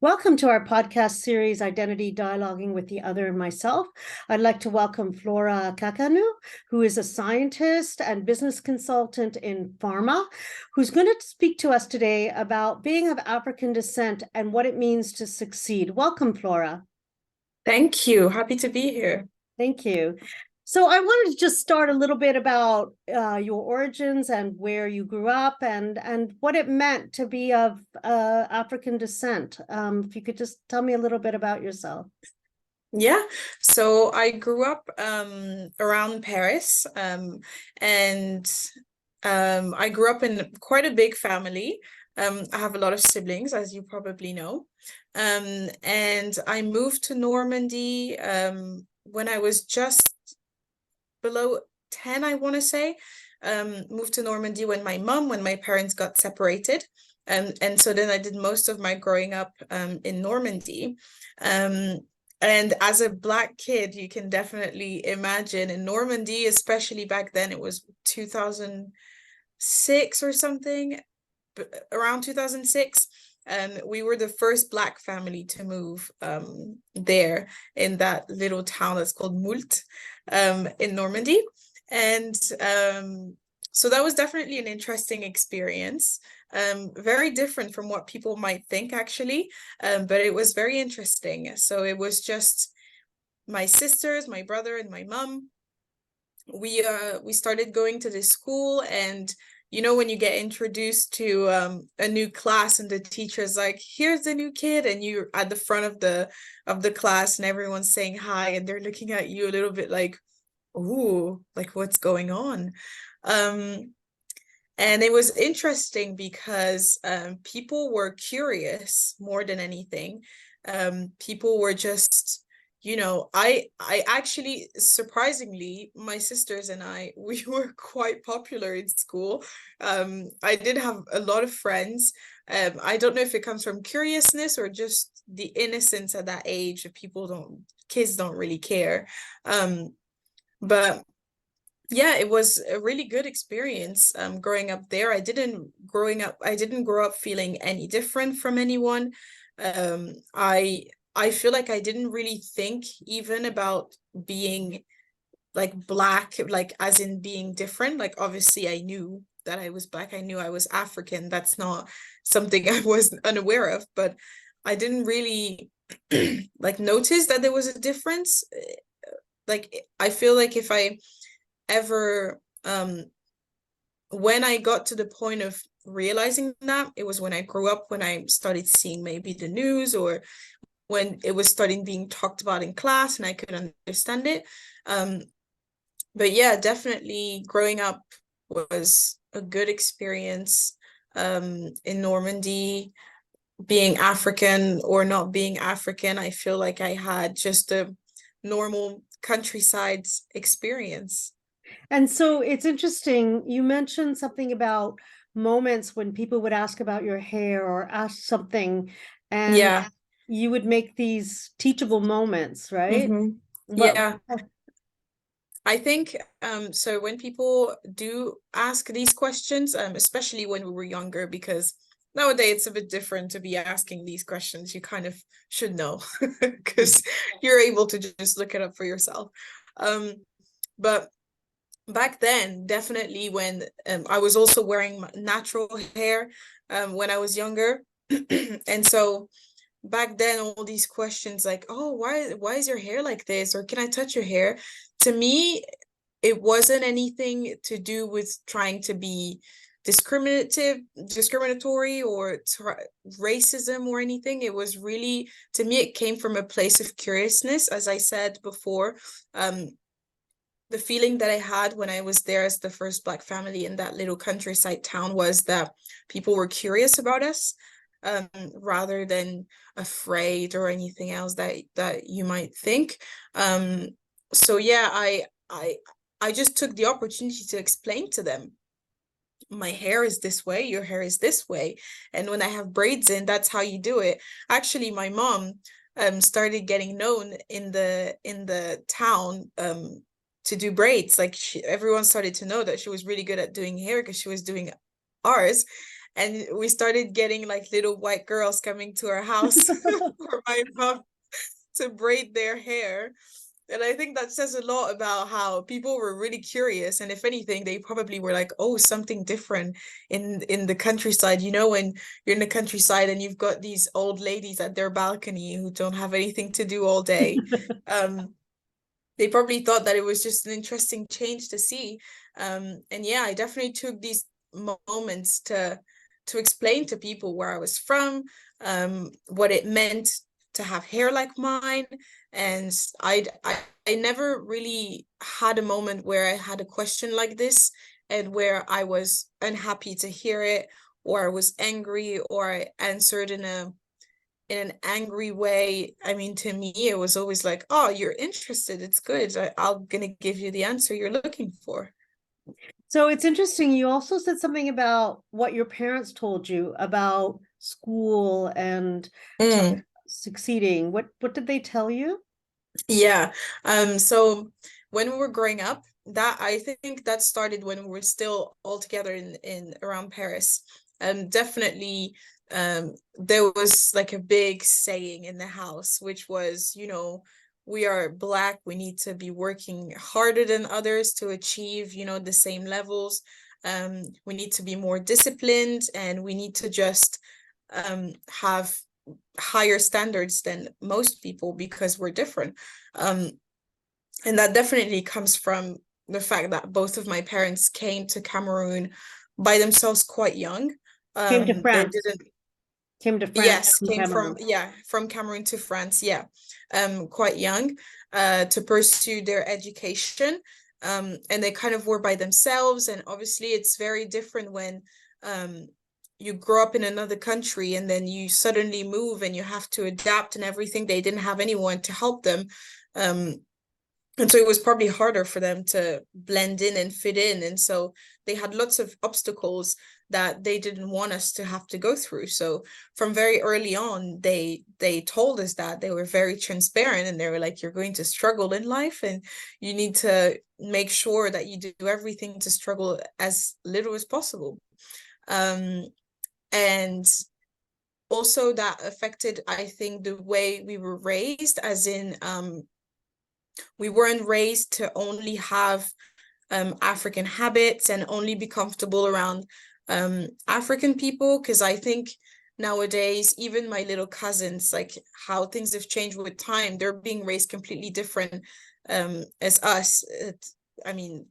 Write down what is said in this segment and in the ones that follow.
Welcome to our podcast series, Identity Dialoguing with the Other and Myself. I'd like to welcome Flora Kakanou, who is a scientist and business consultant in pharma, who's going to speak to us today about being of African descent and what it means to succeed. Welcome, Flora. Thank you. Happy to be here. Thank you. So I wanted to just start a little bit about your origins and where you grew up and what it meant to be of African descent. If you could just tell me a little bit about yourself. Yeah, so I grew up around Paris, and I grew up in quite a big family. I have a lot of siblings, as you probably know. And I moved to Normandy when I was just below 10, I want to say. Moved to Normandy when my parents got separated. And so then I did most of my growing up in Normandy. And as a Black kid, you can definitely imagine in Normandy, especially back then, it was 2006 or something, around 2006. We were the first Black family to move there in that little town that's called Moult in Normandy. And so that was definitely an interesting experience. Very different from what people might think, actually, but it was very interesting. So it was just my sisters, my brother, and my mom. We started going to this school, and you know when you get introduced to a new class and the teacher's like, here's the new kid, and you're at the front of the class and everyone's saying hi and they're looking at you a little bit like, ooh, like what's going on? And it was interesting because people were curious more than anything. People were just, I actually, surprisingly, my sisters and I, we were quite popular in school. I did have a lot of friends. I don't know if it comes from curiousness or just the innocence at that age of kids don't really care. But yeah, it was a really good experience growing up there. I didn't grow up feeling any different from anyone. I feel like I didn't really think even about being like Black, like as in being different. Like obviously I knew that I was Black. I knew I was African. That's not something I was unaware of, but I didn't really like notice that there was a difference. Like I feel like if I ever when I got to the point of realizing that, it was when I grew up, when I started seeing maybe the news or when it was starting being talked about in class and I could understand it. But yeah, definitely growing up was a good experience in Normandy. Being African or not being African, I feel like I had just a normal countryside experience. And so it's interesting. You mentioned something about moments when people would ask about your hair or ask something, and Yeah. you would make these teachable moments, right? Mm-hmm. What? Yeah. I think so when people do ask these questions, especially when we were younger, because nowadays it's a bit different to be asking these questions. You kind of should know because you're able to just look it up for yourself. But back then, definitely when I was also wearing natural hair when I was younger. And so back then all these questions like, oh, why is your hair like this, or can I touch your hair? To me, it wasn't anything to do with trying to be discriminatory or racism or anything. It was really, to me, it came from a place of curiousness. As I said before, the feeling that I had when I was there as the first Black family in that little countryside town was that people were curious about us, rather than afraid or anything else that you might think. So yeah, I just took the opportunity to explain to them, my hair is this way, your hair is this way, and when I have braids in, that's how you do it. Actually, my mom started getting known in the town to do braids. Like everyone started to know that she was really good at doing hair because she was doing ours. and we started getting like little white girls coming to our house for my mom to braid their hair. And I think that says a lot about how people were really curious. And if anything, they probably were like, oh, something different in the countryside. You know, when you're in the countryside and you've got these old ladies at their balcony who don't have anything to do all day. They probably thought that it was just an interesting change to see. And yeah, I definitely took these moments to explain to people where I was from, what it meant to have hair like mine. And I never really had a moment where I had a question like this and where I was unhappy to hear it, or I was angry, or I answered in an angry way. I mean, to me, it was always like, oh, you're interested. It's good. I'm gonna give you the answer you're looking for. So it's interesting. You also said something about what your parents told you about school and Mm. succeeding. What did they tell you? Yeah. So when we were growing up, that I think that started when we were still all together in around Paris. Definitely, there was like a big saying in the house, which was, you know, we are Black, we need to be working harder than others to achieve, you know, the same levels. We need to be more disciplined, and we need to just have higher standards than most people because we're different. Um, and that definitely comes from the fact that both of my parents came to Cameroon by themselves quite young. Came to They France. didn't, Came to France yes, from came from, Cameroon. yeah, from Cameroon to France, yeah, quite young, to pursue their education. And they kind of were by themselves. And obviously, it's very different when you grow up in another country and then you suddenly move and you have to adapt and everything. They didn't have anyone to help them. And so it was probably harder for them to blend in and fit in. And so they had lots of obstacles that they didn't want us to have to go through. So from very early on, they told us that. They were very transparent, and they were like, you're going to struggle in life, and you need to make sure that you do everything to struggle as little as possible. And also that affected, I think, the way we were raised, as in we weren't raised to only have African habits and only be comfortable around African people. Because I think nowadays, even my little cousins, like how things have changed with time, they're being raised completely different as us. I mean,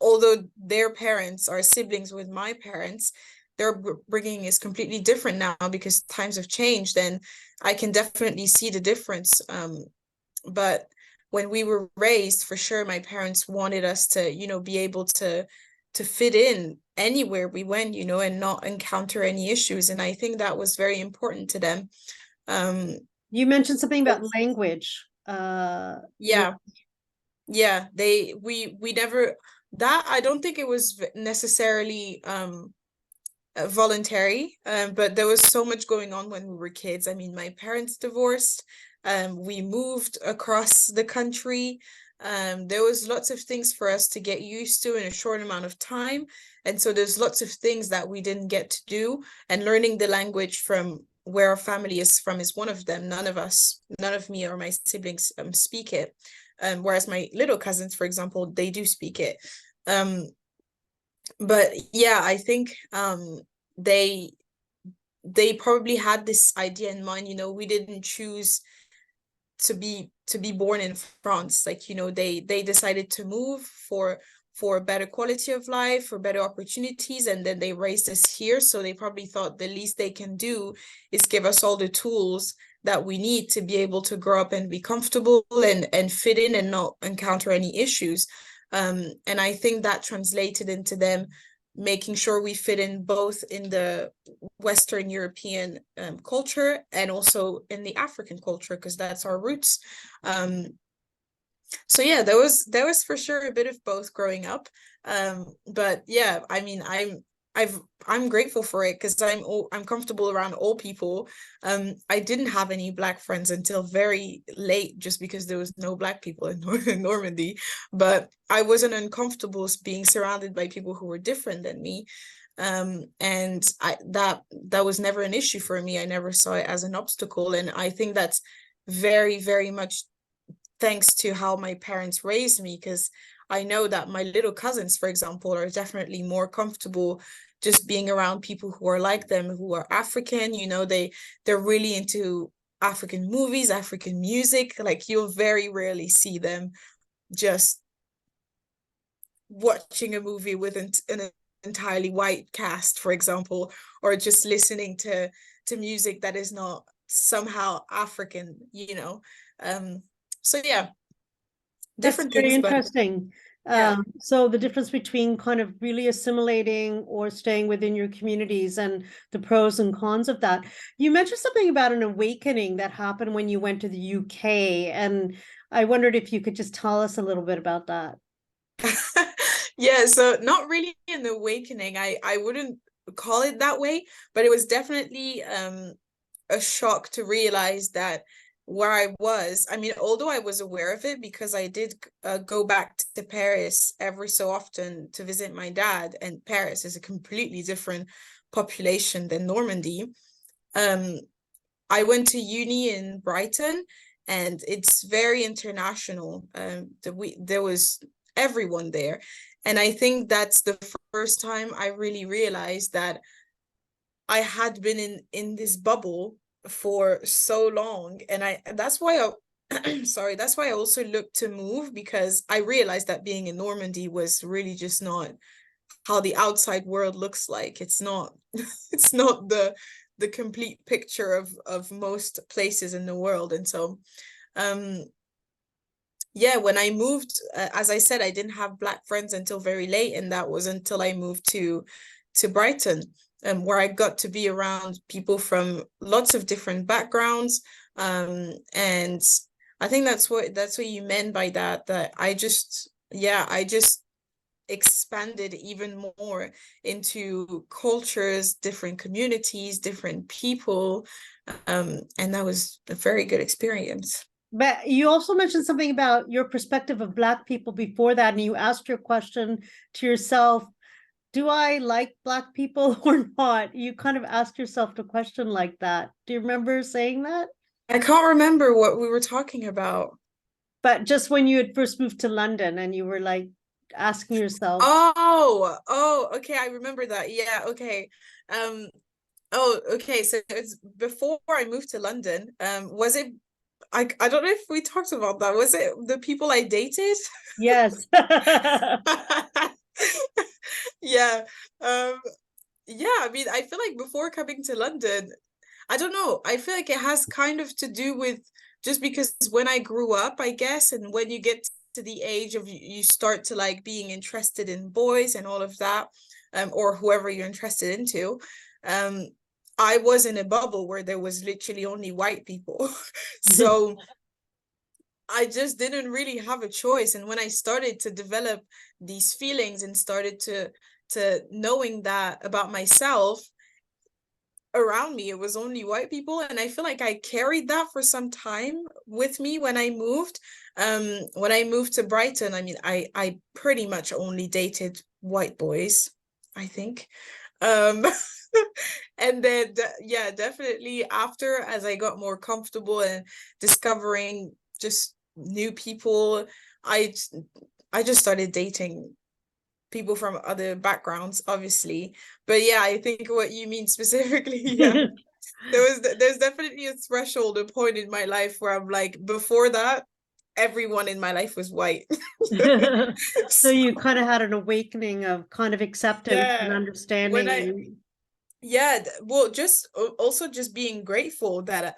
although their parents are siblings with my parents, their bringing is completely different now because times have changed, and I can definitely see the difference. But when we were raised, for sure, my parents wanted us to, you know, be able to fit in anywhere we went, you know, and not encounter any issues. And I think that was very important to them. You mentioned something about language. Yeah, yeah. We never, that I don't think it was necessarily voluntary, but there was so much going on when we were kids. I mean, my parents divorced, we moved across the country. There was lots of things for us to get used to in a short amount of time. And so there's lots of things that we didn't get to do. And learning the language from where our family is from is one of them. None of me or my siblings speak it. Whereas my little cousins, for example, they do speak it. But yeah, I think they they probably had this idea in mind. You know, we didn't choose to be born in France. Like, you know, they decided to move for a better quality of life, for better opportunities, and then they raised us here. So they probably thought the least they can do is give us all the tools that we need to be able to grow up and be comfortable and fit in and not encounter any issues. And I think that translated into them making sure we fit in both in the Western European culture and also in the African culture, because that's our roots. So yeah, there was for sure a bit of both growing up. But yeah, I mean, I'm grateful for it because I'm comfortable around all people. I didn't have any Black friends until very late, just because there was no Black people in Northern Normandy. But I wasn't uncomfortable being surrounded by people who were different than me. And that was never an issue for me. I never saw it as an obstacle. And I think that's very, very much thanks to how my parents raised me, because I know that my little cousins, for example, are definitely more comfortable just being around people who are like them, who are African. They're really into African movies, African music. Like, you'll very rarely see them just watching a movie with an entirely white cast, for example, or just listening to music that is not somehow African. So yeah, That's different very things, but interesting. yeah. So the difference between kind of really assimilating or staying within your communities and the pros and cons of that. You mentioned something about an awakening that happened when you went to the UK, and I wondered if you could just tell us a little bit about that. Yeah, so not really an awakening. I wouldn't call it that way, but it was definitely a shock to realize that where I was, I mean, although I was aware of it because I did go back to Paris every so often to visit my dad, and Paris is a completely different population than Normandy. Um, I went to uni in Brighton, and it's very international. There was everyone there, and I think that's the first time I really realized that I had been in this bubble for so long, and that's why sorry, that's why I also looked to move, because I realized that being in Normandy was really just not how the outside world looks like. It's not it's not the complete picture of most places in the world. And so um yeah, when I moved, as I said, I didn't have Black friends until very late, and that was until I moved to Brighton, where I got to be around people from lots of different backgrounds. And I think that's what you meant by that, that I just expanded even more into cultures, different communities, different people. And that was a very good experience. But you also mentioned something about your perspective of Black people before that, and you asked your question to yourself, do I like Black people or not? You kind of asked yourself the question like that. Do you remember saying that? I can't remember what we were talking about. But just when you had first moved to London and you were like asking yourself, Oh, okay, I remember that. Yeah, okay. Um, oh, okay, so it's before I moved to London. Was it I don't know if we talked about that. Was it the people I dated? yes. Yeah. Um, yeah, I mean, I feel like before coming to London, I don't know. I feel like it has kind of to do with just because when I grew up, I guess, and when you get to the age of you start to like being interested in boys and all of that, or whoever you're interested into. Um, I was in a bubble where there was literally only white people. So I just didn't really have a choice. And when I started to develop these feelings and started to knowing that about myself, around me it was only white people, and I feel like I carried that for some time with me when I moved to Brighton. I mean, I pretty much only dated white boys, I think. um and then yeah, definitely after, as I got more comfortable and discovering just new people, i I just started dating people from other backgrounds, obviously. But yeah, I think what you mean specifically, yeah. There's definitely a threshold, a point in my life where I'm like, before that, everyone in my life was white. So So, you kind of had an awakening of kind of acceptance and yeah. When understanding I and Yeah, well, just also just being grateful that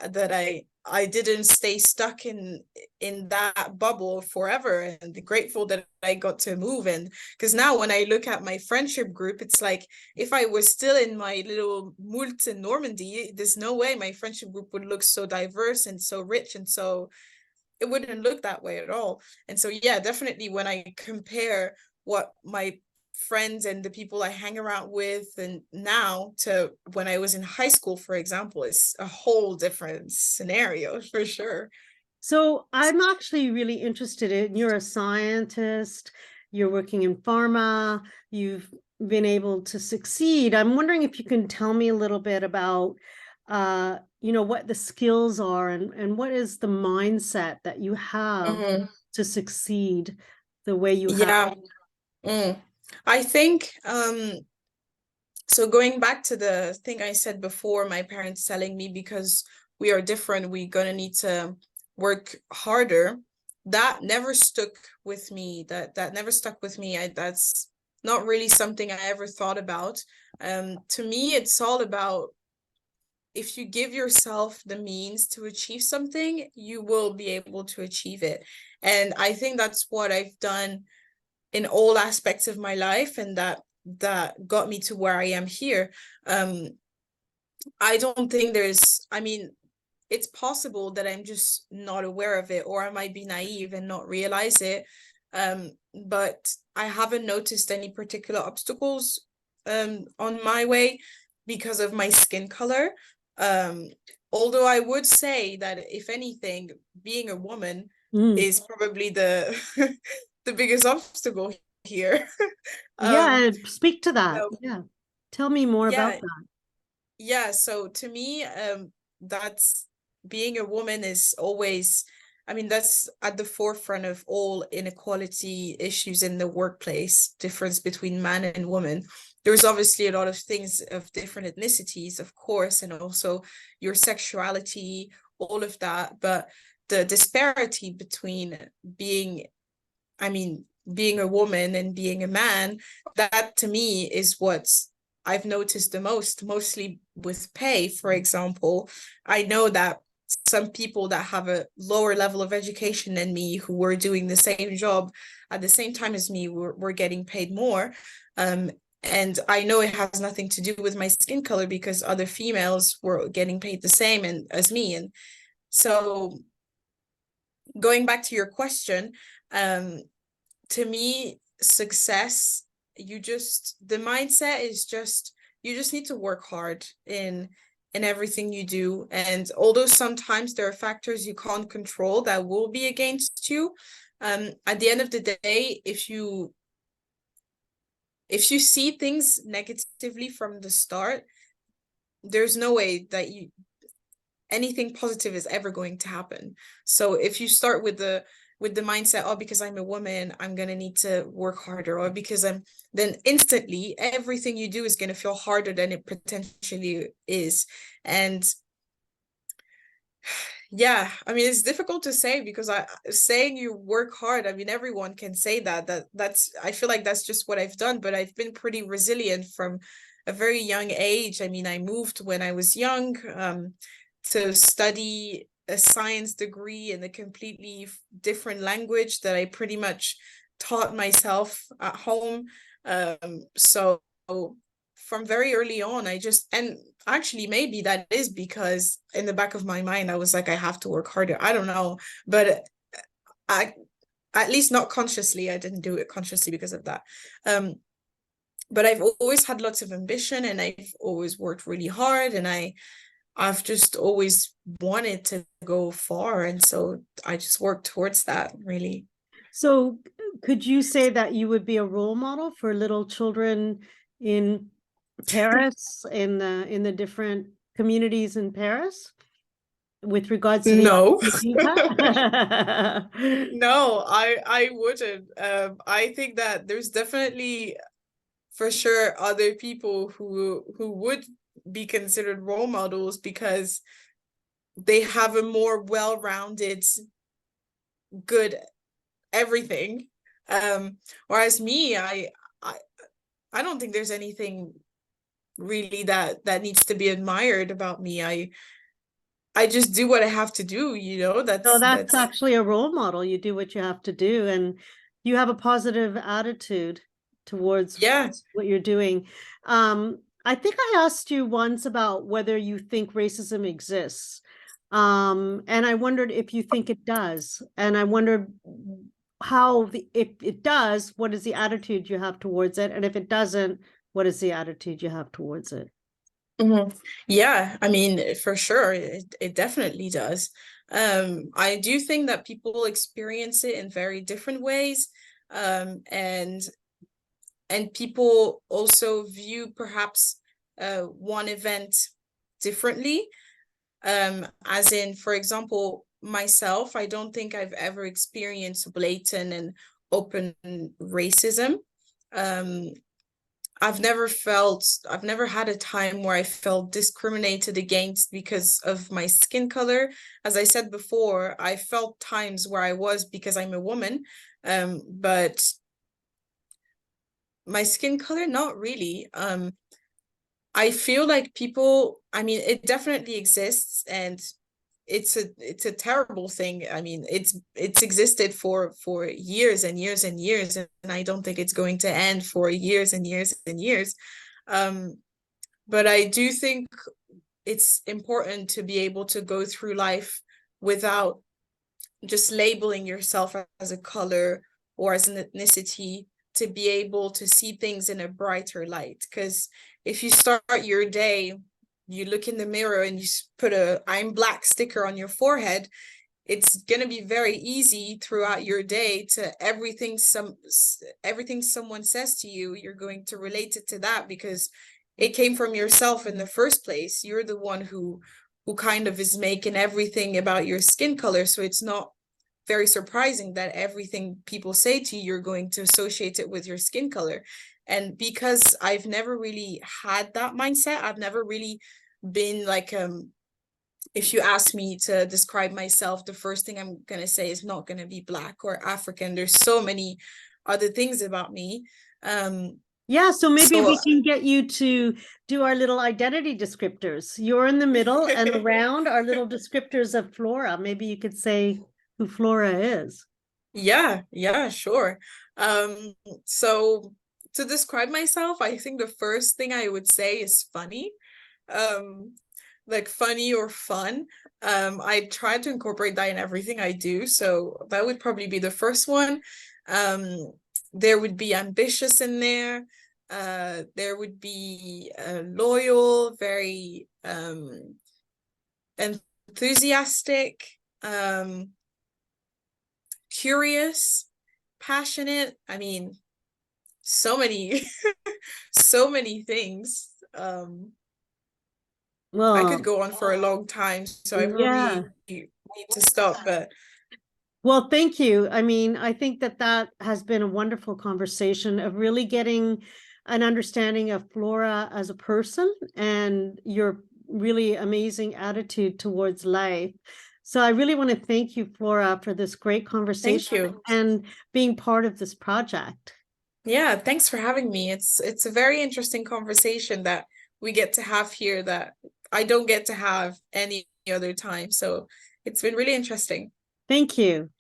I didn't stay stuck in that bubble forever, and grateful that I got to move. And because now when I look at my friendship group, it's like if I was still in my little moult in Normandy, there's no way my friendship group would look so diverse and so rich, and so it wouldn't look that way at all. And so yeah, definitely when I compare what my friends and the people I hang around with and now to when I was in high school, for example, it's a whole different scenario for sure. so I'm actually really interested in, you're a scientist, you're working in pharma, you've been able to succeed. I'm wondering if you can tell me a little bit about, what the skills are and what is the mindset that you have Mhm. to succeed the way you have. Yeah. I think so going back to the thing I said before, my parents telling me because we are different, we're gonna need to work harder. That never stuck with me. That never stuck with me. That's not really something I ever thought about. To me, it's all about if you give yourself the means to achieve something, you will be able to achieve it. And I think that's what I've done in all aspects of my life, and that got me to where I am here. I don't think I mean, it's possible that I'm just not aware of it, or I might be naive and not realize it. But I haven't noticed any particular obstacles on my way because of my skin color. Um, Although I would say that if anything, being a woman Mm. is probably the the biggest obstacle here. Um, Yeah, speak to that. so Yeah. Tell me more about yeah, that. yeah, so to me, that's being a woman is always, I mean, that's at the forefront of all inequality issues in the workplace, difference between man and woman. There's obviously a lot of things of different ethnicities, of course, and also your sexuality, all of that. But the disparity between being, I mean, being a woman and being a man, that to me is what's I've noticed the most, mostly with pay, for example. I know that some people that have a lower level of education than me who were doing the same job at the same time as me were getting paid more. And I know it has nothing to do with my skin color because other females were getting paid the same and as me. And so going back to your question, to me, success, the mindset is just you just need to work hard in everything you do. And although sometimes there are factors you can't control that will be against you, at the end of the day, if you see things negatively from the start, there's no way that anything positive is ever going to happen. So if you start with the mindset, oh, because I'm a woman, I'm gonna need to work harder, or because then instantly everything you do is gonna feel harder than it potentially is. And yeah, I mean, it's difficult to say because saying you work hard, I mean, everyone can say that's I feel like that's just what I've done, but I've been pretty resilient from a very young age. I mean, I moved when I was young to study a science degree in a completely different language that I pretty much taught myself at home. So from very early on, and actually maybe that is because in the back of my mind, I was like, I have to work harder. I don't know, but I, at least not consciously, I didn't do it consciously because of that. But I've always had lots of ambition and I've always worked really hard, and I've just always wanted to go far. And so I just worked towards that, really. So could you say that you would be a role model for little children in Paris, in the different communities in Paris with regards to the No. opportunity you have? No, I wouldn't. I think that there's definitely for sure other people who would be considered role models because they have a more well-rounded, good everything. Whereas me, I I don't think there's anything really that needs to be admired about me. I just do what I have to do, So that's that's actually a role model. You do what you have to do, and you have a positive attitude towards yeah. what you're doing. I think I asked you once about whether you think racism exists. And I wondered if you think it does. And I wondered if it does, what is the attitude you have towards it? And if it doesn't, what is the attitude you have towards it? Mhm. Yeah, I mean, for sure, it definitely does. I do think that people experience it in very different ways. And and people also view perhaps one event differently. As in, for example, myself, I don't think I've ever experienced blatant and open racism. Um, I've never had a time where I felt discriminated against because of my skin color. As I said before, I felt times where I was because I'm a woman, but my skin color, not really. I feel like people, I mean, it definitely exists, and it's a terrible thing. I mean, it's existed for years and years and years, and I don't think it's going to end for years and years and years. Um, but I do think it's important to be able to go through life without just labeling yourself as a color or as an ethnicity, to be able to see things in a brighter light. Because if you start your day, you look in the mirror and you put a "I'm black" sticker on your forehead, it's gonna be very easy throughout your day to everything someone says to you, you're going to relate it to that because it came from yourself in the first place. You're the one who kind of is making everything about your skin color. So it's not very surprising that everything people say to you, you're going to associate it with your skin color. And because I've never really had that mindset, I've never really been like, if you ask me to describe myself, the first thing I'm going to say is not going to be black or African. There's so many other things about me. Yeah, so maybe So we can get you to do our little identity descriptors. You're in the middle, and around are little descriptors of Flora. Maybe you could say who Flora is. yeah, sure. So to describe myself, I think the first thing I would say is funny. Um, like funny or fun. I try to incorporate that in everything I do. So that would probably be the first one. There would be ambitious in there. There would be loyal, very enthusiastic, curious, passionate. I mean, so many, so many things. I could Well, go on for a long time, so I yeah. probably need to stop, but Well, thank you. I mean, I think that that has been a wonderful conversation of really getting an understanding of Flora as a person and your really amazing attitude towards life. So I really want to thank you, Flora, for this great thank conversation you. and being part of this project. Yeah, thanks for having me. It's a very interesting conversation that we get to have here that I don't get to have any other time. So it's been really interesting. Thank you.